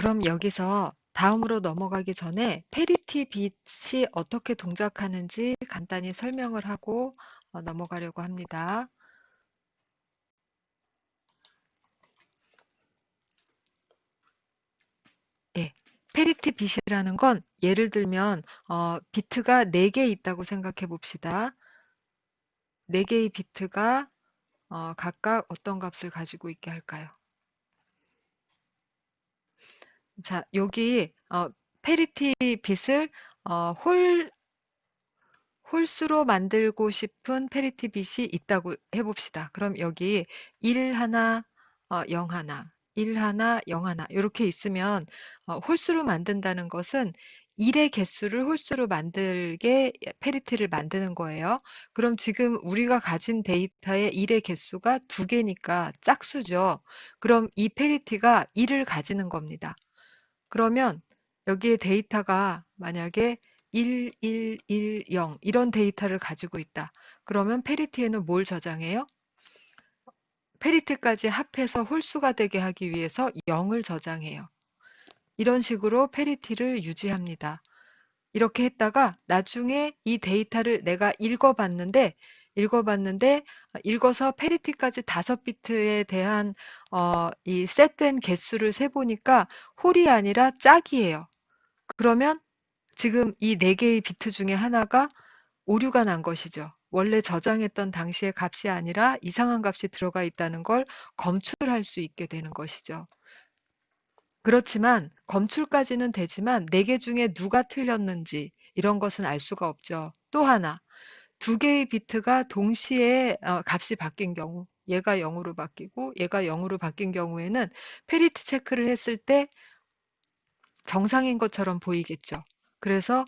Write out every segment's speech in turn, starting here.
그럼 여기서 다음으로 넘어가기 전에 페리티 빛이 어떻게 동작하는지 간단히 설명을 하고 넘어가려고 합니다. 예, 페리티 빛이라는 건 예를 들면 비트가 4개 있다고 생각해 봅시다. 4개의 비트가 각각 어떤 값을 가지고 있게 할까요? 자, 여기 페리티 빛을 홀수로 만들고 싶은 페리티 빛이 있다고 해봅시다. 그럼 여기 1 하나, 0 하나, 1 하나, 0 하나 이렇게 있으면 홀수로 만든다는 것은 1의 개수를 홀수로 만들게 페리티를 만드는 거예요. 그럼 지금 우리가 가진 데이터의 1의 개수가 2개니까 짝수죠. 그럼 이 페리티가 1을 가지는 겁니다. 그러면 여기에 데이터가 만약에 1, 1, 1, 0 이런 데이터를 가지고 있다. 그러면 페리티에는 뭘 저장해요? 페리티까지 합해서 홀수가 되게 하기 위해서 0을 저장해요. 이런 식으로 페리티를 유지합니다. 이렇게 했다가 나중에 이 데이터를 내가 읽어봤는데 읽어서 페리티까지 5비트에 대한 이 셋된 개수를 세보니까 홀이 아니라 짝이에요. 그러면 지금 이 4개의 비트 중에 하나가 오류가 난 것이죠. 원래 저장했던 당시의 값이 아니라 이상한 값이 들어가 있다는 걸 검출할 수 있게 되는 것이죠. 그렇지만 검출까지는 되지만 4개 중에 누가 틀렸는지 이런 것은 알 수가 없죠. 또 하나, 2개의 비트가 동시에 값이 바뀐 경우, 얘가 0으로 바뀌고 얘가 0으로 바뀐 경우에는 페리티 체크를 했을 때 정상인 것처럼 보이겠죠. 그래서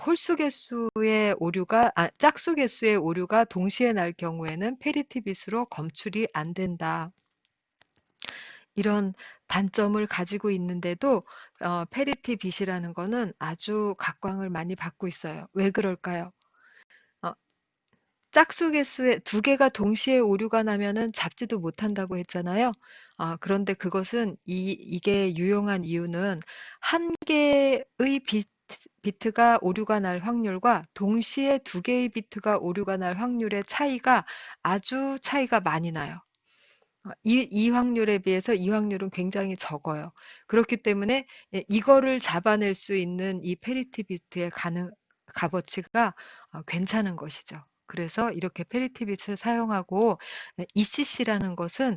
홀수 개수의 오류가 짝수 개수의 오류가 동시에 날 경우에는 페리티 빛으로 검출이 안 된다. 이런 단점을 가지고 있는데도 페리티 빛이라는 거는 아주 각광을 많이 받고 있어요. 왜 그럴까요? 어, 짝수 개수의 2개가 동시에 오류가 나면은 잡지도 못한다고 했잖아요. 그런데 그것은 이게 유용한 이유는 한 개의 비트가 오류가 날 확률과 동시에 2개의 비트가 오류가 날 확률의 차이가 아주 차이가 많이 나요. 이 확률에 비해서 이 확률은 굉장히 적어요. 그렇기 때문에 이거를 잡아낼 수 있는 이 페리티 비트의 값어치가 괜찮은 것이죠. 그래서 이렇게 페리티 빛을 사용하고 ECC라는 것은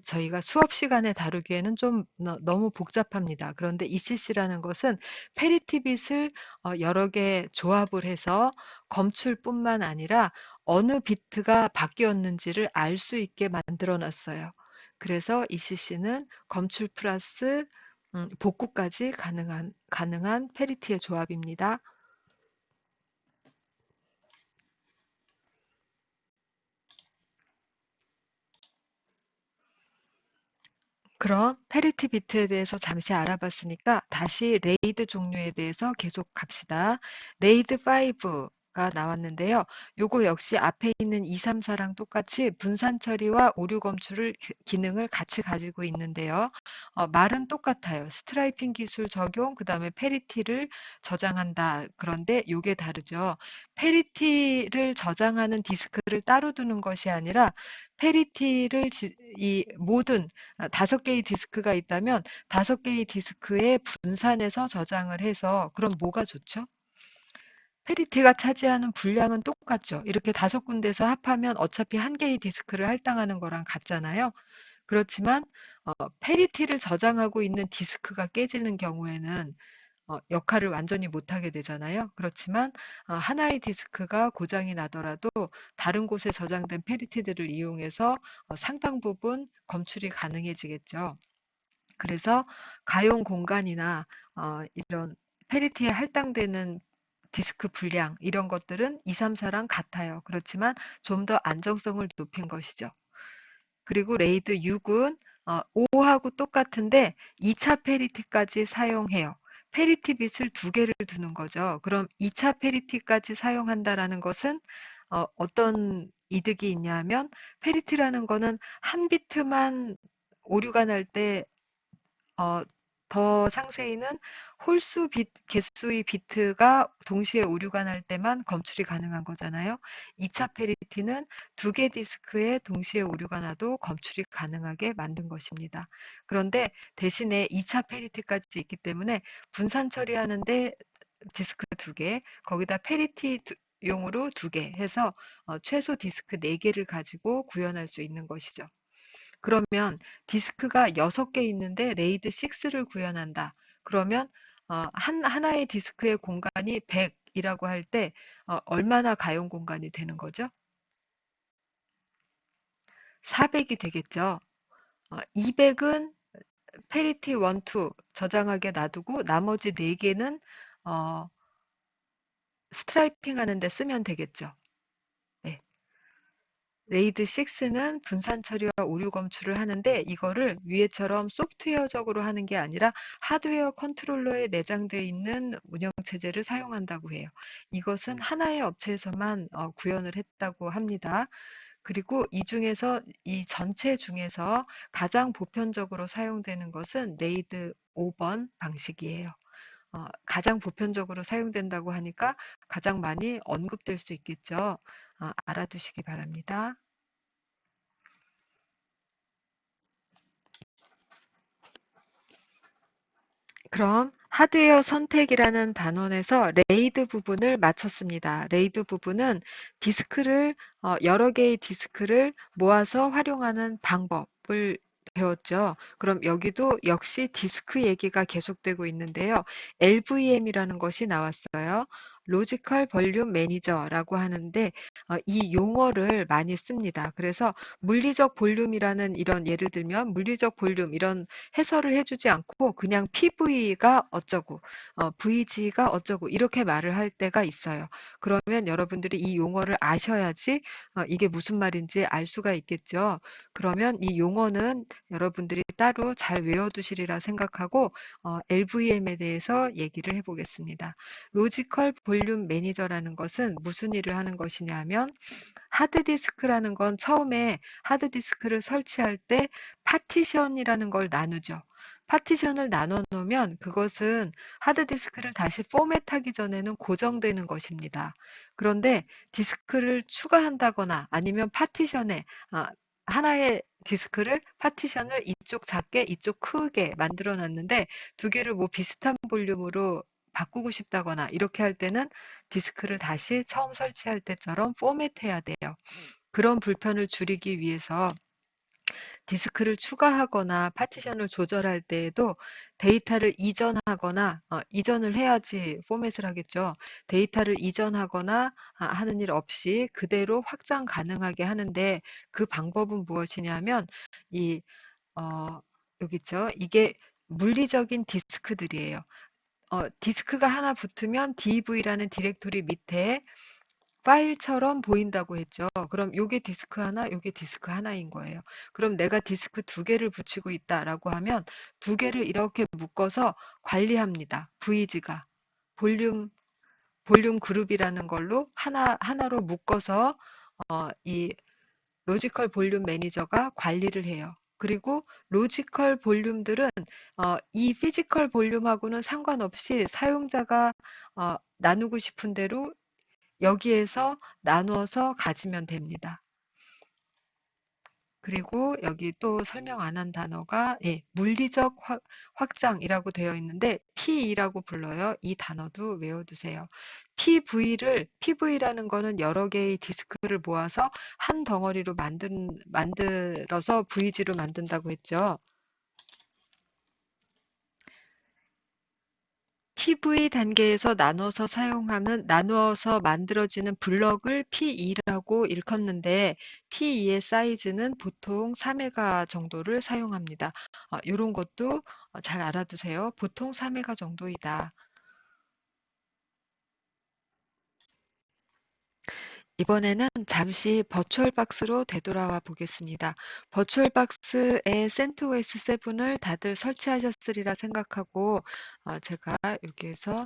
저희가 수업 시간에 다루기에는 좀 너무 복잡합니다. 그런데 ECC라는 것은 페리티 빛을 여러 개 조합을 해서 검출뿐만 아니라 어느 비트가 바뀌었는지를 알 수 있게 만들어 놨어요. 그래서 ECC는 검출 플러스 복구까지 가능한 페리티의 조합입니다. 그럼 페리티 비트에 대해서 잠시 알아봤으니까 다시 레이드 종류에 대해서 계속 갑시다. 레이드 5가 나왔는데요. 요거 역시 앞에 있는 2, 3, 4랑 똑같이 분산 처리와 오류 검출을 기능을 같이 가지고 있는데요. 말은 똑같아요. 스트라이핑 기술 적용, 그 다음에 페리티를 저장한다. 그런데 요게 다르죠. 페리티를 저장하는 디스크를 따로 두는 것이 아니라 페리티를 이 모든 5개의 디스크가 있다면 5개의 디스크에 분산해서 저장을 해서 그럼 뭐가 좋죠? 페리티가 차지하는 분량은 똑같죠. 이렇게 5군데서 합하면 어차피 1개의 디스크를 할당하는 거랑 같잖아요. 그렇지만 페리티를 저장하고 있는 디스크가 깨지는 경우에는 역할을 완전히 못하게 되잖아요. 그렇지만 하나의 디스크가 고장이 나더라도 다른 곳에 저장된 페리티들을 이용해서 상당 부분 검출이 가능해지겠죠. 그래서 가용 공간이나 이런 페리티에 할당되는 디스크 분량 이런 것들은 2, 3, 4랑 같아요. 그렇지만 좀 더 안정성을 높인 것이죠. 그리고 레이드 6은 5하고 똑같은데 2차 페리티까지 사용해요. 페리티 bit을 2개를 두는 거죠. 그럼 2차 페리티까지 사용한다라는 것은 어떤 이득이 있냐면 페리티라는 거는 한 비트만 오류가 날때 더 상세히는 개수의 비트가 동시에 오류가 날 때만 검출이 가능한 거잖아요. 2차 페리티는 두 개 디스크에 동시에 오류가 나도 검출이 가능하게 만든 것입니다. 그런데 대신에 2차 페리티까지 있기 때문에 분산 처리하는데 디스크 두 개, 거기다 페리티 용으로 두 개 해서 최소 디스크 4개를 가지고 구현할 수 있는 것이죠. 그러면 디스크가 6개 있는데 레이드 6를 구현한다. 그러면 하나의 디스크의 공간이 100이라고 할 때 얼마나 가용 공간이 되는 거죠? 400이 되겠죠. 200은 페리티 1, 2 저장하게 놔두고 나머지 4개는 스트라이핑 하는데 쓰면 되겠죠. 네. 레이드 6는 분산 처리와 오류 검출을 하는데 이거를 위에처럼 소프트웨어적으로 하는 게 아니라 하드웨어 컨트롤러에 내장되어 있는 운영체제를 사용한다고 해요. 이것은 하나의 업체에서만 구현을 했다고 합니다. 그리고 이 전체 중에서 가장 보편적으로 사용되는 것은 레이드 5번 방식이에요. 가장 보편적으로 사용된다고 하니까 가장 많이 언급될 수 있겠죠. 알아두시기 바랍니다. 그럼 하드웨어 선택이라는 단원에서 레이드 부분을 마쳤습니다. 레이드 부분은 디스크를 여러 개의 디스크를 모아서 활용하는 방법을 배웠죠. 그럼 여기도 역시 디스크 얘기가 계속되고 있는데요. LVM이라는 것이 나왔어요. 로지컬 볼륨 매니저라고 하는데 이 용어를 많이 씁니다. 그래서 물리적 볼륨이라는 이런 예를 들면 물리적 볼륨 이런 해설을 해주지 않고 그냥 PV가 어쩌고, VG가 어쩌고 이렇게 말을 할 때가 있어요. 그러면 여러분들이 이 용어를 아셔야지 이게 무슨 말인지 알 수가 있겠죠. 그러면 이 용어는 여러분들이 따로 잘 외워두시리라 생각하고 LVM에 대해서 얘기를 해보겠습니다. 로지컬 볼륨 매니저라는 것은 무슨 일을 하는 것이냐 하면 하드디스크라는 건 처음에 하드디스크를 설치할 때 파티션이라는 걸 나누죠. 파티션을 나눠 놓으면 그것은 하드디스크를 다시 포맷하기 전에는 고정되는 것입니다. 그런데 디스크를 추가한다거나 아니면 파티션에 하나의 디스크를 파티션을 이쪽 작게 이쪽 크게 만들어 놨는데 두 개를 뭐 비슷한 볼륨으로 바꾸고 싶다거나 이렇게 할 때는 디스크를 다시 처음 설치할 때처럼 포맷해야 돼요. 그런 불편을 줄이기 위해서 디스크를 추가하거나 파티션을 조절할 때에도 데이터를 이전하거나 이전을 해야지 포맷을 하겠죠. 데이터를 이전하거나 하는 일 없이 그대로 확장 가능하게 하는데 그 방법은 무엇이냐면 이 여기 있죠. 이게 물리적인 디스크들이에요. 디스크가 하나 붙으면 DV라는 디렉토리 밑에 파일처럼 보인다고 했죠. 그럼 요게 디스크 하나, 요게 디스크 하나인 거예요. 그럼 내가 디스크 두 개를 붙이고 있다라고 하면 두 개를 이렇게 묶어서 관리합니다. VG가. 볼륨, 볼륨 그룹이라는 걸로 하나로 묶어서 이 로지컬 볼륨 매니저가 관리를 해요. 그리고 로지컬 볼륨들은 이 피지컬 볼륨하고는 상관없이 사용자가 나누고 싶은 대로 여기에서 나누어서 가지면 됩니다. 그리고 여기 또 설명 안 한 단어가 물리적 확장이라고 되어 있는데 PE라고 불러요. 이 단어도 외워두세요. PV라는 거는 여러 개의 디스크를 모아서 한 덩어리로 만들어서 VG로 만든다고 했죠. PV 단계에서 나누어서 만들어지는 블럭을 P2라고 일컫는데 P2의 사이즈는 보통 3메가 정도를 사용합니다. 이런 것도 잘 알아두세요. 보통 3메가 정도이다. 이번에는 잠시 버추얼박스로 되돌아와 보겠습니다. 버추얼박스에 CentOS 7을 다들 설치하셨으리라 생각하고 제가 여기에서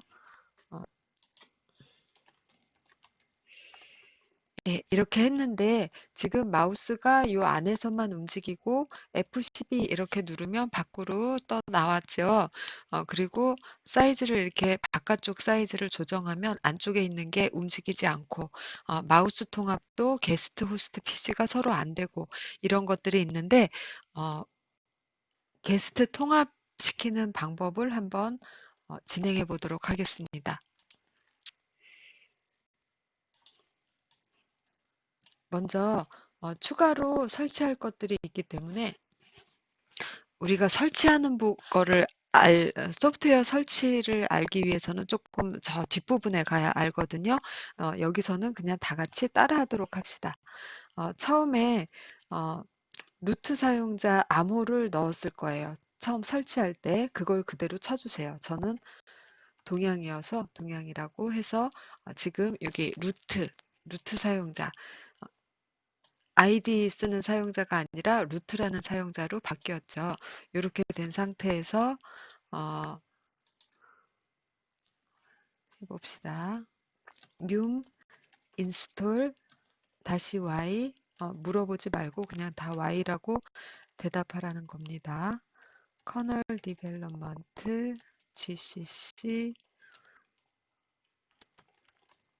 예, 이렇게 했는데 지금 마우스가 요 안에서만 움직이고 F12 이렇게 누르면 밖으로 떠 나왔죠. 그리고 사이즈를 이렇게 바깥쪽 사이즈를 조정하면 안쪽에 있는 게 움직이지 않고 마우스 통합도 게스트 호스트 PC가 서로 안 되고 이런 것들이 있는데 어, 게스트 통합시키는 방법을 한번 진행해 보도록 하겠습니다. 먼저 추가로 설치할 것들이 있기 때문에 우리가 설치하는 거를 소프트웨어 설치를 알기 위해서는 조금 저 뒷부분에 가야 알거든요. 여기서는 그냥 다 같이 따라하도록 합시다. 처음에 어, 루트 사용자 암호를 넣었을 거예요. 처음 설치할 때 그걸 그대로 쳐주세요. 저는 동양이어서 동양이라고 해서 지금 여기 루트 사용자 아이디 쓰는 사용자가 아니라 루트라는 사용자로 바뀌었죠. 이렇게 된 상태에서 해봅시다. yum install -y 물어보지 말고 그냥 다 y라고 대답하라는 겁니다. kernel development gcc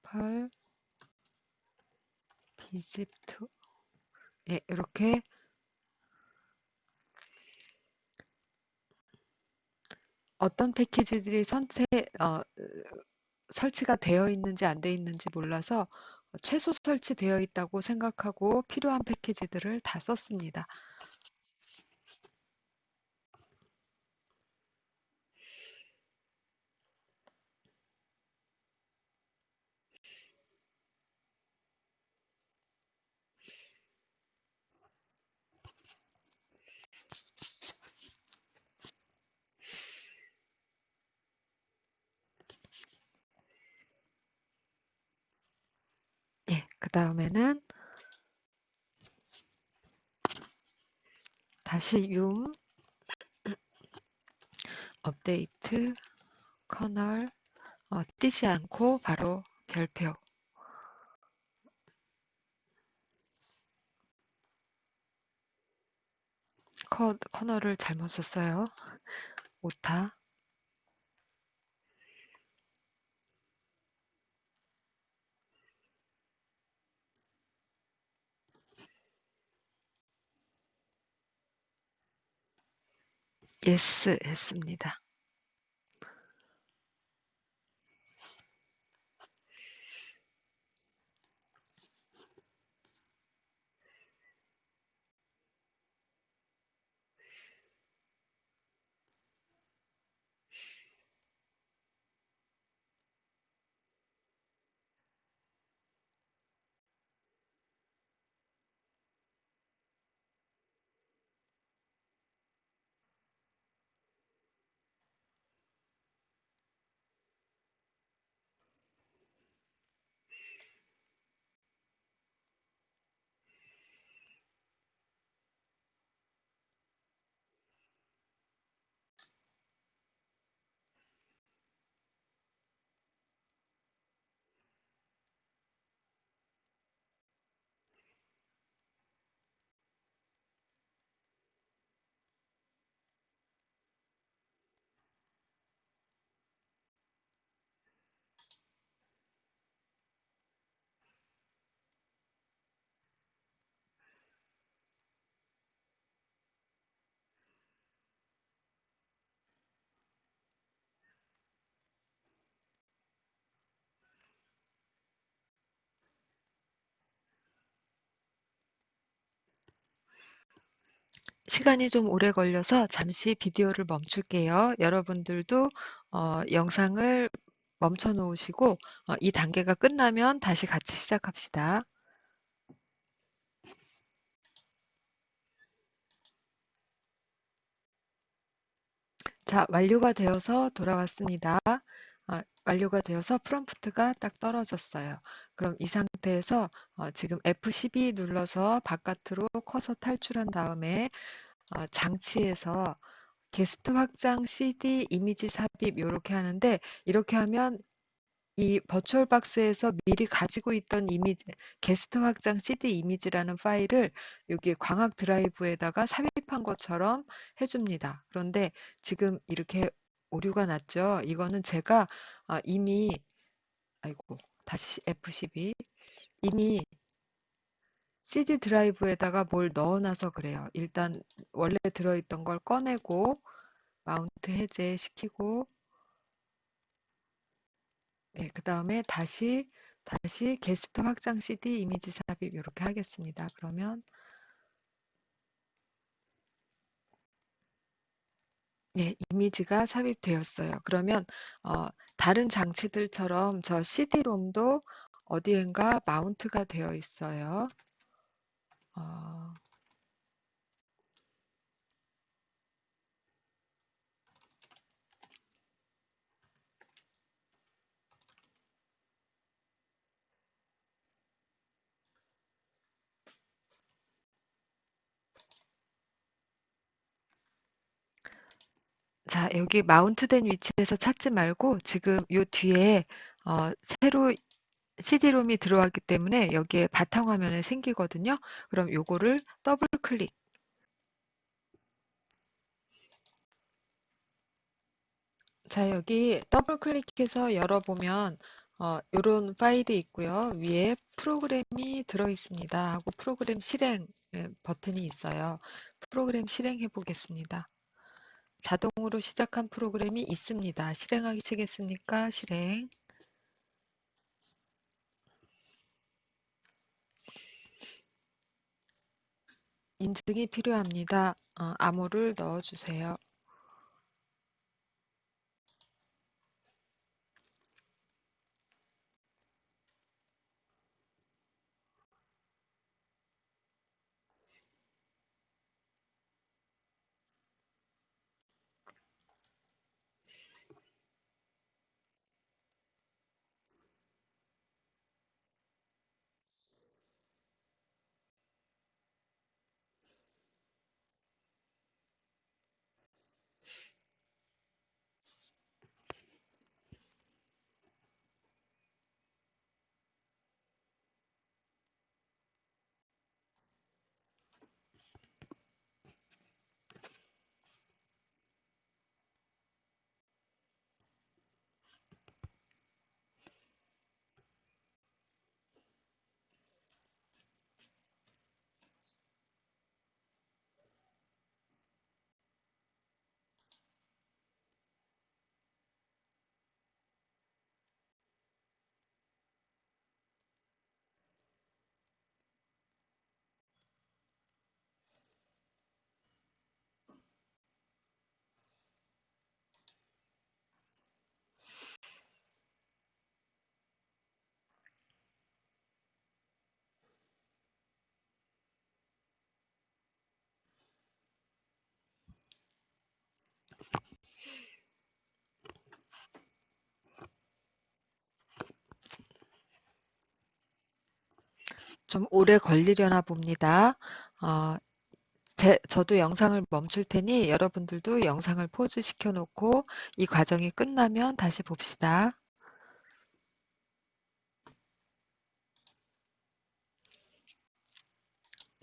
perl bzip2 예, 이렇게 어떤 패키지들이 설치가 되어 있는지 안 되어 있는지 몰라서 최소 설치되어 있다고 생각하고 필요한 패키지들을 다 썼습니다. 예, 그 다음에는 다시 yum 업데이트 커널 띄지 않고 바로 별표 커널을 잘못 썼어요. 오타 yes 했습니다. 시간이 좀 오래 걸려서 잠시 비디오를 멈출게요. 여러분들도 영상을 멈춰 놓으시고 이 단계가 끝나면 다시 같이 시작합시다. 자, 완료가 되어서 돌아왔습니다. 완료가 되어서 프롬프트가 딱 떨어졌어요. 그럼 이 상태에서 지금 F12 눌러서 바깥으로 커서 탈출한 다음에 장치에서 게스트 확장, CD, 이미지 삽입 이렇게 하는데 이렇게 하면 이 버추얼박스에서 미리 가지고 있던 이미지, 게스트 확장 CD 이미지라는 파일을 여기 광학 드라이브에다가 삽입한 것처럼 해줍니다. 그런데 지금 이렇게 오류가 났죠. 이거는 제가 이미, 아이고, 다시 F12, 이미 CD 드라이브에다가 뭘 넣어놔서 그래요. 일단 원래 들어있던 걸 꺼내고 마운트 해제시키고, 네, 그 다음에 다시 게스트 확장 CD 이미지 삽입 이렇게 하겠습니다. 그러면 네, 이미지가 삽입되었어요. 그러면 다른 장치들처럼 저 CD롬도 어디엔가 마운트가 되어 있어요. 어, 자, 여기 마운트된 위치에서 찾지 말고 지금 요 뒤에 새로 CD롬이 들어왔기 때문에 여기에 바탕화면에 생기거든요. 그럼 요거를 더블 클릭. 자, 여기 더블 클릭해서 열어보면 요런 파일이 있고요. 위에 프로그램이 들어 있습니다. 하고 프로그램 실행 버튼이 있어요. 프로그램 실행해 보겠습니다. 자동으로 시작한 프로그램이 있습니다. 실행하시겠습니까? 실행. 인증이 필요합니다. 암호를 넣어주세요. 좀 오래 걸리려나 봅니다. 어, 저도 영상을 멈출 테니 여러분들도 영상을 포즈 시켜놓고 이 과정이 끝나면 다시 봅시다.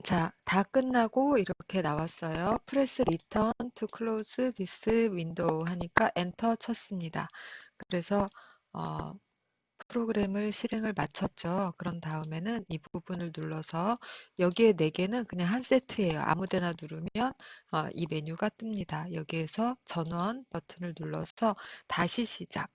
자, 다 끝나고 이렇게 나왔어요. Press Return to close this window 하니까 엔터 쳤습니다. 그래서 어, 프로그램을 실행을 마쳤죠. 그런 다음에는 이 부분을 눌러서 여기에 4개는 그냥 한 세트예요. 아무 데나 누르면 이 메뉴가 뜹니다. 여기에서 전원 버튼을 눌러서 다시 시작.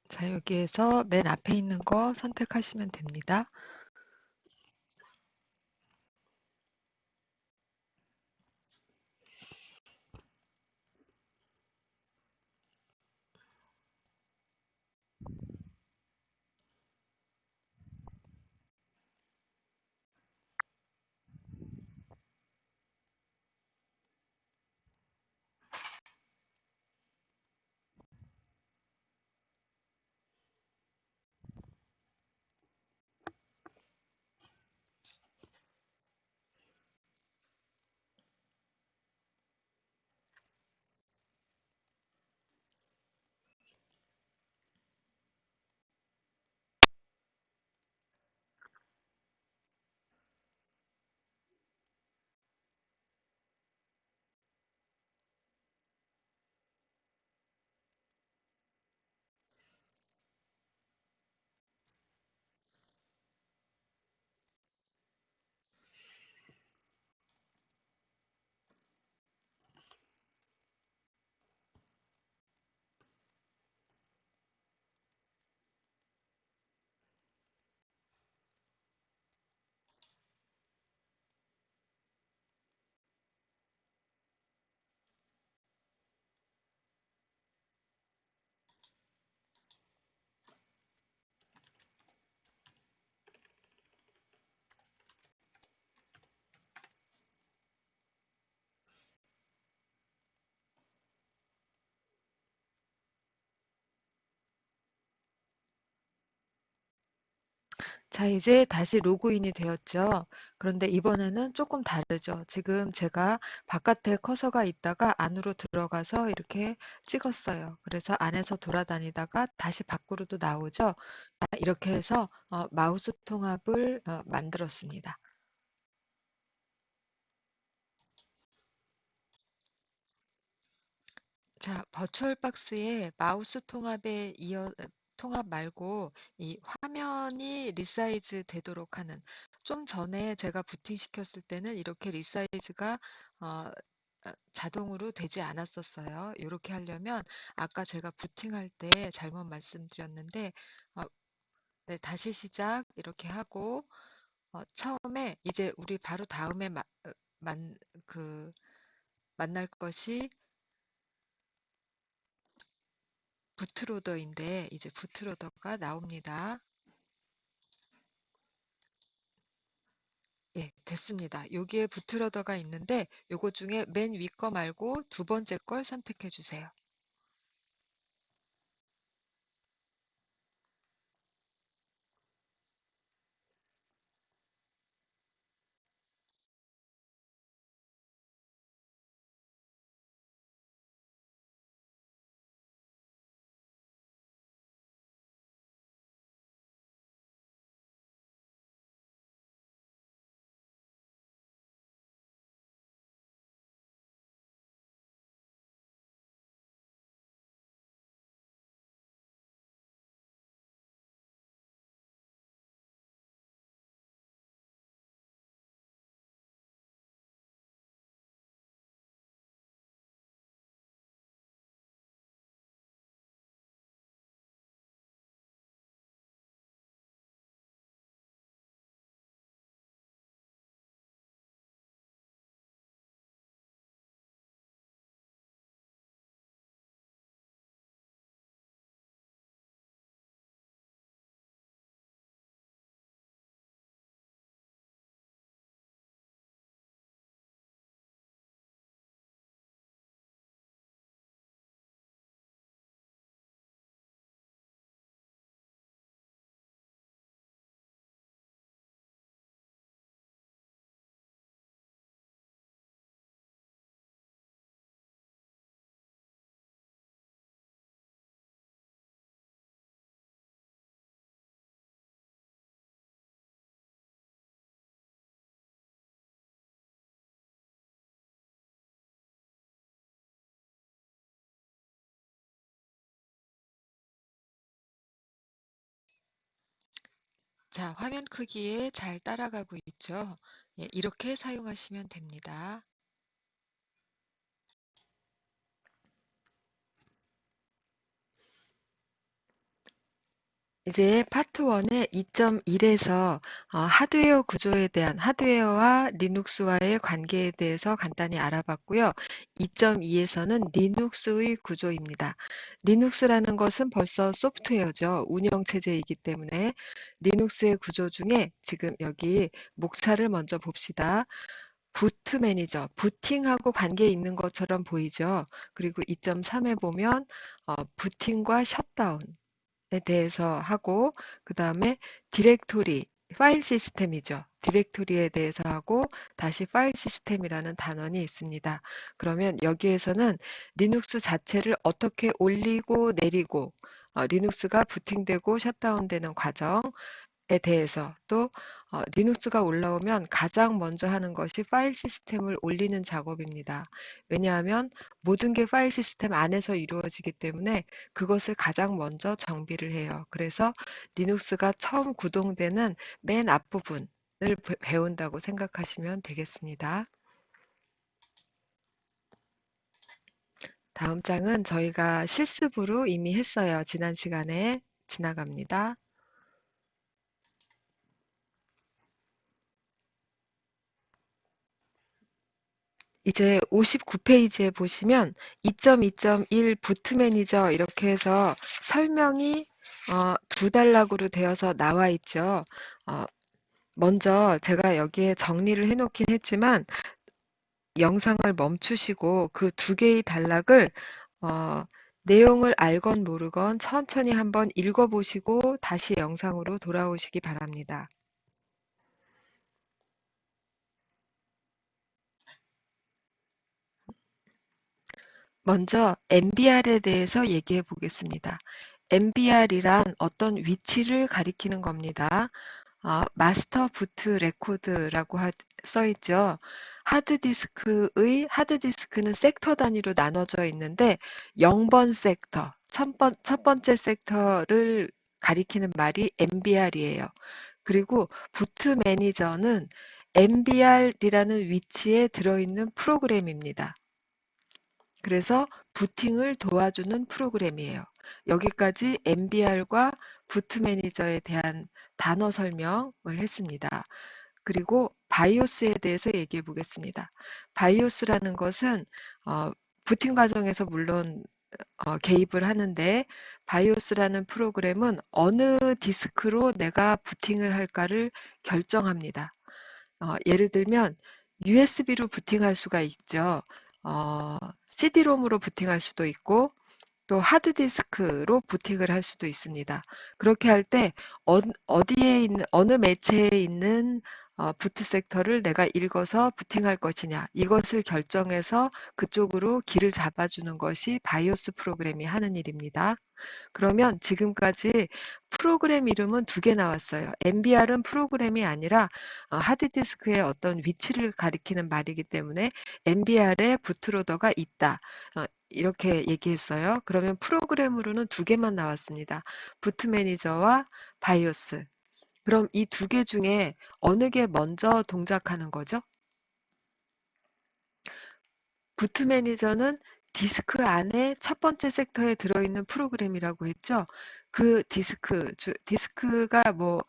자, 여기에서 맨 앞에 있는 거 선택하시면 됩니다. 자, 이제 다시 로그인이 되었죠. 그런데 이번에는 조금 다르죠. 지금 제가 바깥에 커서가 있다가 안으로 들어가서 이렇게 찍었어요. 그래서 안에서 돌아다니다가 다시 밖으로도 나오죠. 자, 이렇게 해서 마우스 통합을 만들었습니다. 자, 버추얼박스에 마우스 통합 말고 이 화면이 리사이즈 되도록 하는, 좀 전에 제가 부팅시켰을 때는 이렇게 리사이즈가 어, 자동으로 되지 않았었어요. 이렇게 하려면 아까 제가 부팅할 때 잘못 말씀드렸는데 어, 네, 다시 시작 이렇게 하고 처음에 이제 우리 바로 다음에 만, 그, 만날 것이 부트로더인데 이제 부트로더가 나옵니다. 예, 됐습니다. 여기에 부트로더가 있는데 요거 중에 맨 위 거 말고 두 번째 걸 선택해 주세요. 자, 화면 크기에 잘 따라가고 있죠? 예, 이렇게 사용하시면 됩니다. 이제 파트 1의 2.1에서 하드웨어 구조에 대한, 하드웨어와 리눅스와의 관계에 대해서 간단히 알아봤고요. 2.2에서는 리눅스의 구조입니다. 리눅스라는 것은 벌써 소프트웨어죠. 운영체제이기 때문에 리눅스의 구조 중에 지금 여기 목차를 먼저 봅시다. 부트 매니저, 부팅하고 관계 있는 것처럼 보이죠. 그리고 2.3에 보면 부팅과 셧다운, 에 대해서 하고, 그 다음에 디렉토리, 파일 시스템이죠. 디렉토리에 대해서 하고 다시 파일 시스템이라는 단원이 있습니다. 그러면 여기에서는 리눅스 자체를 어떻게 올리고 내리고 리눅스가 부팅되고 셧다운되는 과정, 에 대해서 또 리눅스가 올라오면 가장 먼저 하는 것이 파일 시스템을 올리는 작업입니다. 왜냐하면 모든 게 파일 시스템 안에서 이루어지기 때문에 그것을 가장 먼저 정비를 해요. 그래서 리눅스가 처음 구동되는 맨 앞부분을 배운다고 생각하시면 되겠습니다. 다음 장은 저희가 실습으로 이미 했어요. 지난 시간에 지나갑니다. 이제 59페이지에 보시면 2.2.1 부트 매니저 이렇게 해서 설명이 두 단락으로 되어서 나와 있죠. 어, 먼저 제가 여기에 정리를 해놓긴 했지만 영상을 멈추시고 그 두 개의 단락을 어, 내용을 알건 모르건 천천히 한번 읽어보시고 다시 영상으로 돌아오시기 바랍니다. 먼저 MBR에 대해서 얘기해 보겠습니다. MBR이란 어떤 위치를 가리키는 겁니다. 마스터 부트 레코드라고 써 있죠. 하드디스크는 섹터 단위로 나눠져 있는데 0번 섹터, 첫 번째 섹터를 가리키는 말이 MBR이에요. 그리고 부트 매니저는 MBR이라는 위치에 들어있는 프로그램입니다. 그래서 부팅을 도와주는 프로그램이에요. 여기까지 MBR과 부트 매니저에 대한 단어 설명을 했습니다. 그리고 바이오스에 대해서 얘기해 보겠습니다. 바이오스라는 것은 부팅 과정에서 물론 개입을 하는데 바이오스라는 프로그램은 어느 디스크로 내가 부팅을 할까를 결정합니다. 예를 들면 USB로 부팅할 수가 있죠. CD롬으로 부팅할 수도 있고 또 하드디스크로 부팅을 할 수도 있습니다. 그렇게 할 때 어디에 있는 어느 매체에 있는 부트 섹터를 내가 읽어서 부팅할 것이냐 이것을 결정해서 그쪽으로 길을 잡아주는 것이 바이오스 프로그램이 하는 일입니다. 그러면 지금까지 프로그램 이름은 두 개 나왔어요. MBR은 프로그램이 아니라 하드디스크의 어떤 위치를 가리키는 말이기 때문에 MBR에 부트로더가 있다. 이렇게 얘기했어요. 그러면 프로그램으로는 두 개만 나왔습니다. 부트 매니저와 바이오스. 그럼 이 두 개 중에 어느 게 먼저 동작하는 거죠? 부트 매니저는 디스크 안에 첫 번째 섹터에 들어있는 프로그램이라고 했죠. 그 디스크가 뭐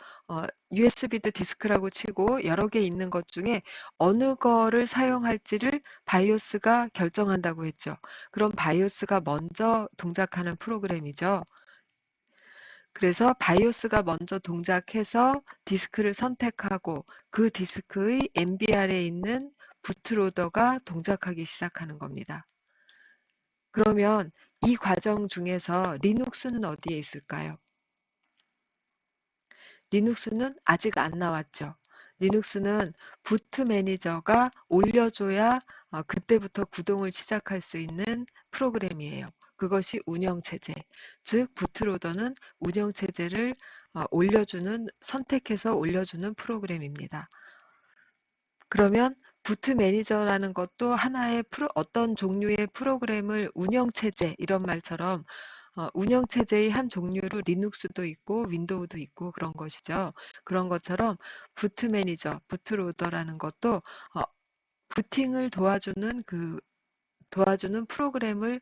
USB도 디스크라고 치고 여러 개 있는 것 중에 어느 거를 사용할지를 바이오스가 결정한다고 했죠. 그럼 바이오스가 먼저 동작하는 프로그램이죠. 그래서 바이오스가 먼저 동작해서 디스크를 선택하고 그 디스크의 MBR에 있는 부트로더가 동작하기 시작하는 겁니다. 그러면 이 과정 중에서 리눅스는 어디에 있을까요? 리눅스는 아직 안 나왔죠. 리눅스는 부트 매니저가 올려줘야 그때부터 구동을 시작할 수 있는 프로그램이에요. 그것이 운영체제, 즉 부트로더는 운영체제를 선택해서 올려주는 프로그램입니다. 그러면 부트 매니저라는 것도 하나의 어떤 종류의 프로그램을 운영체제 이런 말처럼 운영체제의 한 종류로 리눅스도 있고 윈도우도 있고 그런 것이죠. 그런 것처럼 부트 매니저, 부트로더라는 것도 어, 부팅을 도와주는 프로그램을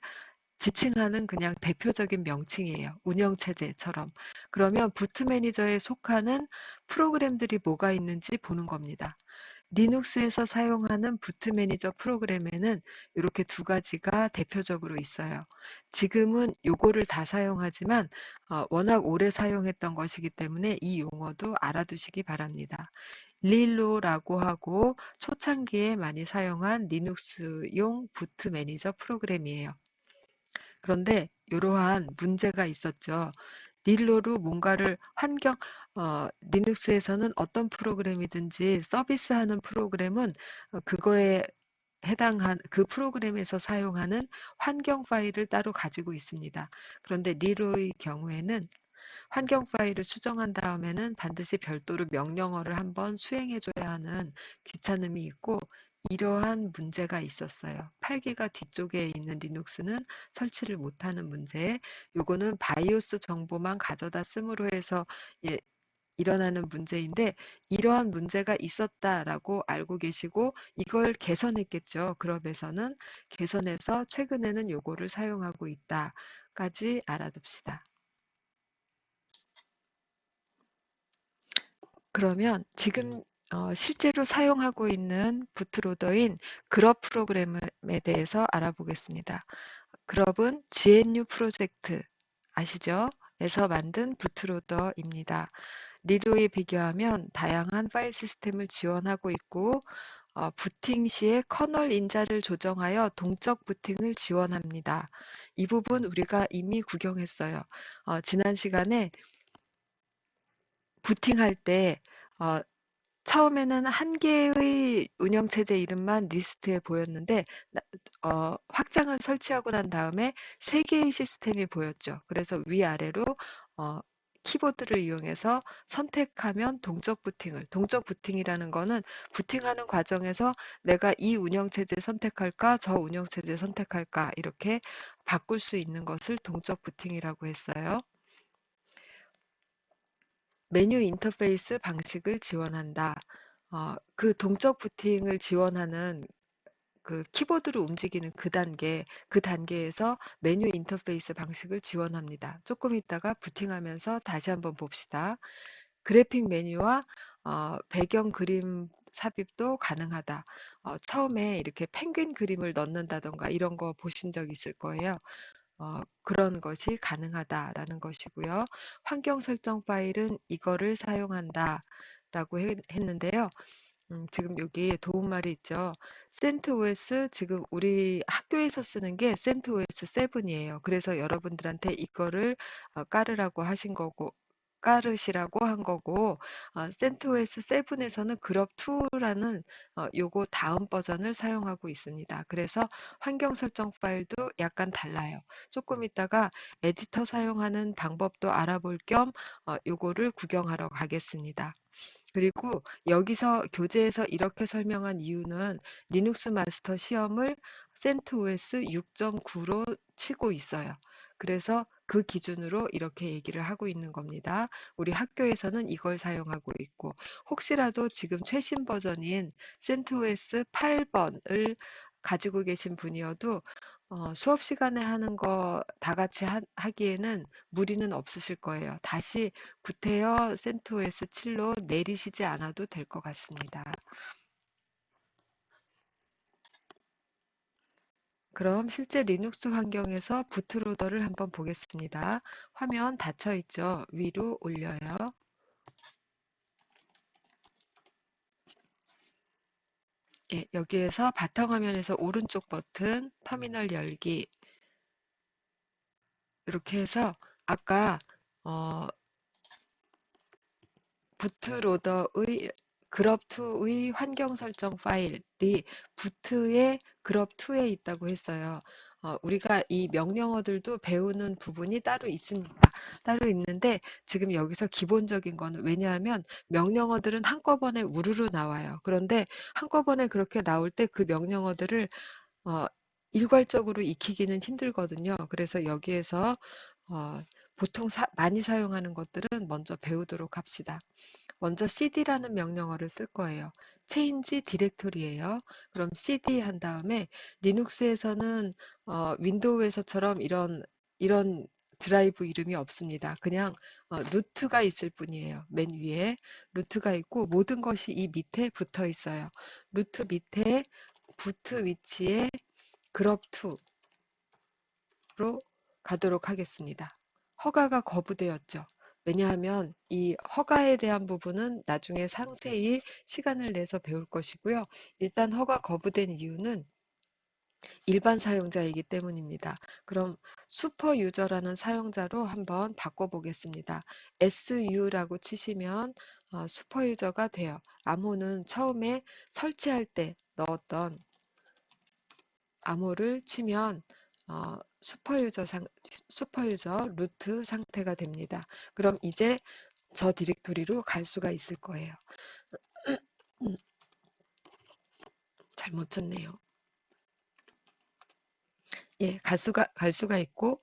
지칭하는 그냥 대표적인 명칭이에요. 운영체제처럼. 그러면 부트 매니저에 속하는 프로그램들이 뭐가 있는지 보는 겁니다. 리눅스에서 사용하는 부트 매니저 프로그램에는 이렇게 두 가지가 대표적으로 있어요. 지금은 요거를 다 사용하지만 워낙 오래 사용했던 것이기 때문에 이 용어도 알아두시기 바랍니다. 릴로라고 하고 초창기에 많이 사용한 리눅스용 부트 매니저 프로그램이에요. 그런데 이러한 문제가 있었죠. 릴로로 뭔가를 리눅스에서는 어떤 프로그램이든지 서비스하는 프로그램은 그거에 해당한 그 프로그램에서 사용하는 환경 파일을 따로 가지고 있습니다. 그런데 릴로의 경우에는 환경 파일을 수정한 다음에는 반드시 별도로 명령어를 한번 수행해 줘야 하는 귀찮음이 있고 이러한 문제가 있었어요. 8기가 뒤쪽에 있는 리눅스는 설치를 못하는 문제. 요거는 바이오스 정보만 가져다 씀으로 해서 예, 일어나는 문제인데 이러한 문제가 있었다라고 알고 계시고 이걸 개선했겠죠. 그룹에서는 개선해서 최근에는 요거를 사용하고 있다까지 알아둡시다. 그러면 지금 실제로 사용하고 있는 부트로더인 그럽 프로그램에 대해서 알아보겠습니다. 그럽은 GNU 프로젝트 아시죠? 에서 만든 부트로더입니다. 리로에 비교하면 다양한 파일 시스템을 지원하고 있고 부팅 시에 커널 인자를 조정하여 동적 부팅을 지원합니다. 이 부분 우리가 이미 구경했어요. 지난 시간에 부팅할 때 어, 처음에는 한 개의 운영체제 이름만 리스트에 보였는데 확장을 설치하고 난 다음에 세 개의 시스템이 보였죠. 그래서 위아래로 어, 키보드를 이용해서 선택하면 동적 부팅이라는 거는 부팅하는 과정에서 내가 이 운영체제 선택할까, 저 운영체제 선택할까 이렇게 바꿀 수 있는 것을 동적 부팅이라고 했어요. 메뉴 인터페이스 방식을 지원한다. 그 동적 부팅을 지원하는 그 키보드로 움직이는 그 단계에서 메뉴 인터페이스 방식을 지원합니다. 조금 있다가 부팅하면서 다시 한번 봅시다. 그래픽 메뉴와 배경 그림 삽입도 가능하다. 처음에 이렇게 펭귄 그림을 넣는다던가 이런 거 보신 적 있을 거예요. 그런 것이 가능하다라는 것이고요. 환경 설정 파일은 이거를 사용한다 라고 했는데요. 지금 여기 도움말이 있죠. CentOS 지금 우리 학교에서 쓰는 게 CentOS 7이에요. 그래서 여러분들한테 이거를 깔으라고 하신 거고 깔으시라고 한 거고 CentOS 7에서는 그룹2라는 요거 다음 버전을 사용하고 있습니다. 그래서 환경 설정 파일도 약간 달라요. 조금 있다가 에디터 사용하는 방법도 알아볼 겸 요거를 구경하러 가겠습니다. 그리고 여기서 교재에서 이렇게 설명한 이유는 리눅스 마스터 시험을 CentOS 6.9로 치고 있어요. 그래서 그 기준으로 이렇게 얘기를 하고 있는 겁니다. 우리 학교에서는 이걸 사용하고 있고 혹시라도 지금 최신 버전인 CentOS 8번을 가지고 계신 분이어도 수업 시간에 하는 거 다 같이 하기에는 무리는 없으실 거예요. 다시 구태여 센토스 7로 내리시지 않아도 될 것 같습니다. 그럼 실제 리눅스 환경에서 부트로더를 한번 보겠습니다. 화면 닫혀 있죠? 위로 올려요. 예, 여기에서 바탕화면에서 오른쪽 버튼 터미널 열기 이렇게 해서 아까 어, 부트로더의 그룹2의 환경 설정 파일이 부트의 그룹2에 있다고 했어요. 우리가 이 명령어들도 배우는 부분이 따로 있습니다. 따로 있는데 지금 여기서 기본적인 거는 왜냐하면 명령어들은 한꺼번에 우르르 나와요. 그런데 한꺼번에 그렇게 나올 때 그 명령어들을 어, 일괄적으로 익히기는 힘들거든요. 그래서 여기에서 어, 보통 많이 사용하는 것들은 먼저 배우도록 합시다. 먼저 cd라는 명령어를 쓸 거예요. change 디렉토리예요. 그럼 cd 한 다음에 리눅스에서는 윈도우에서처럼 이런 드라이브 이름이 없습니다. 그냥 루트가 있을 뿐이에요. 맨 위에 루트가 있고 모든 것이 이 밑에 붙어 있어요. 루트 밑에 부트 위치에 그룹2로 가도록 하겠습니다. 허가가 거부되었죠. 왜냐하면 이 허가에 대한 부분은 나중에 상세히 시간을 내서 배울 것이고요. 일단 허가 거부된 이유는 일반 사용자이기 때문입니다. 그럼 슈퍼 유저라는 사용자로 한번 바꿔보겠습니다. SU라고 치시면 슈퍼 유저가 돼요. 암호는 처음에 설치할 때 넣었던 암호를 치면 슈퍼유저 루트 상태가 됩니다. 그럼 이제 저 디렉토리로 갈 수가 있을 거예요. 잘못 쳤네요. 예, 갈 수가 있고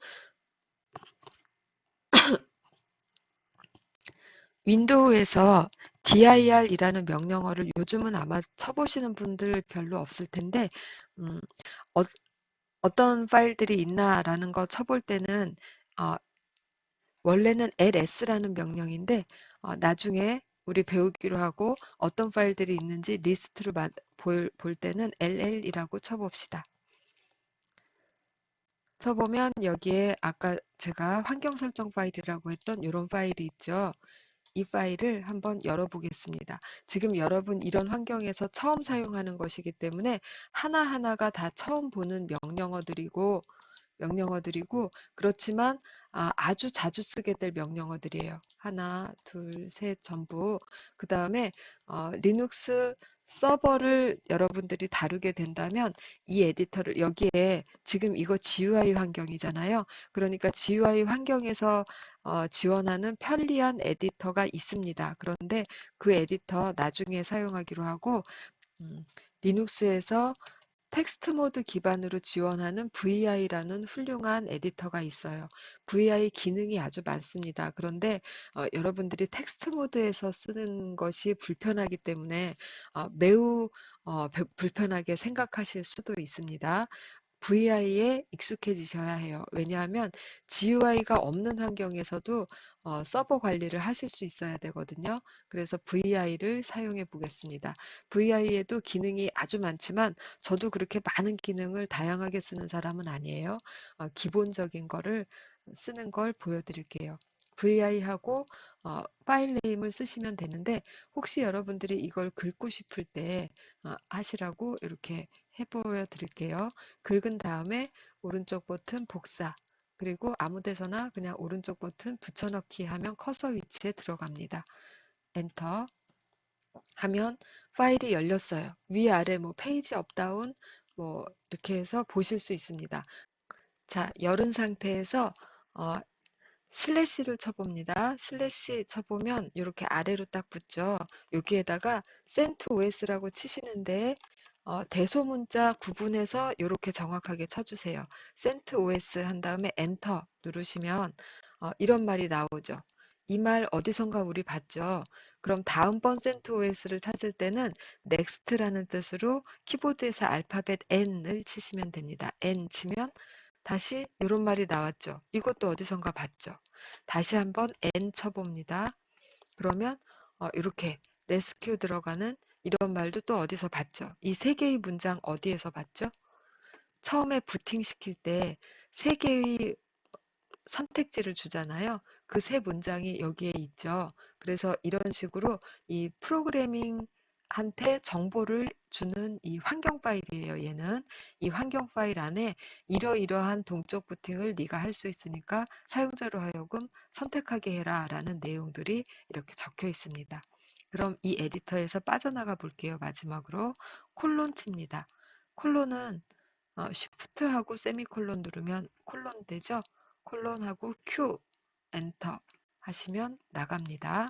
윈도우에서 dir이라는 명령어를 요즘은 아마 쳐보시는 분들 별로 없을 텐데 음, 어, 어떤 파일들이 있나라는 거 쳐볼 때는 어, 원래는 ls라는 명령인데 나중에 우리 배우기로 하고 어떤 파일들이 있는지 리스트로 볼 때는 ll이라고 쳐봅시다. 쳐보면 여기에 아까 제가 환경 설정 파일이라고 했던 이런 파일이 있죠. 이 파일을 한번 열어보겠습니다. 지금 여러분 이런 환경에서 처음 사용하는 것이기 때문에 하나하나가 다 처음 보는 명령어들이고 그렇지만 아주 자주 쓰게 될 명령어들이에요. 하나, 둘, 셋 전부. 그 다음에 리눅스 서버를 여러분들이 다루게 된다면 이 에디터를 여기에 지금 이거 GUI 환경이잖아요. 그러니까 GUI 환경에서 지원하는 편리한 에디터가 있습니다. 그런데 그 에디터 나중에 사용하기로 하고 리눅스에서 텍스트 모드 기반으로 지원하는 VI라는 훌륭한 에디터가 있어요. VI 기능이 아주 많습니다. 그런데 여러분들이 텍스트 모드에서 쓰는 것이 불편하기 때문에 매우 불편하게 생각하실 수도 있습니다. VI에 익숙해지셔야 해요. 왜냐하면 GUI가 없는 환경에서도 서버 관리를 하실 수 있어야 되거든요. 그래서 VI를 사용해 보겠습니다. VI에도 기능이 아주 많지만 저도 그렇게 많은 기능을 다양하게 쓰는 사람은 아니에요. 기본적인 거를 쓰는 걸 보여드릴게요. VI하고 파일 네임을 쓰시면 되는데 혹시 여러분들이 이걸 긁고 싶을 때 하시라고 이렇게 해 보여드릴게요. 긁은 다음에 오른쪽 버튼 복사 그리고 아무 데서나 그냥 오른쪽 버튼 붙여넣기 하면 커서 위치에 들어갑니다. 엔터 하면 파일이 열렸어요. 위아래 뭐 페이지 업다운 뭐 이렇게 해서 보실 수 있습니다. 자, 열은 상태에서 슬래시를 쳐봅니다. 슬래시 쳐보면 이렇게 아래로 딱 붙죠. 여기에다가 CentOS라고 치시는데 대소문자 구분해서 이렇게 정확하게 쳐주세요. CentOS 한 다음에 엔터 누르시면 이런 말이 나오죠. 이 말 어디선가 우리 봤죠. 그럼 다음번 CentOS를 찾을 때는 Next라는 뜻으로 키보드에서 알파벳 N을 치시면 됩니다. N 치면 다시 이런 말이 나왔죠. 이것도 어디선가 봤죠. 다시 한번 N 쳐봅니다. 그러면 이렇게 레스큐 들어가는 이런 말도 또 어디서 봤죠. 이 세 개의 문장 어디에서 봤죠? 처음에 부팅시킬 때 세 개의 선택지를 주잖아요. 그 세 문장이 여기에 있죠. 그래서 이런 식으로 이 프로그래밍한테 정보를 주는 이 환경 파일이에요. 얘는 이 환경 파일 안에 이러이러한 동적 부팅을 네가 할 수 있으니까 사용자로 하여금 선택하게 해라 라는 내용들이 이렇게 적혀 있습니다. 그럼 이 에디터에서 빠져나가 볼게요. 마지막으로 콜론 칩니다. 콜론은 쉬프트하고 세미콜론 누르면 콜론 되죠? 콜론하고 Q 엔터 하시면 나갑니다.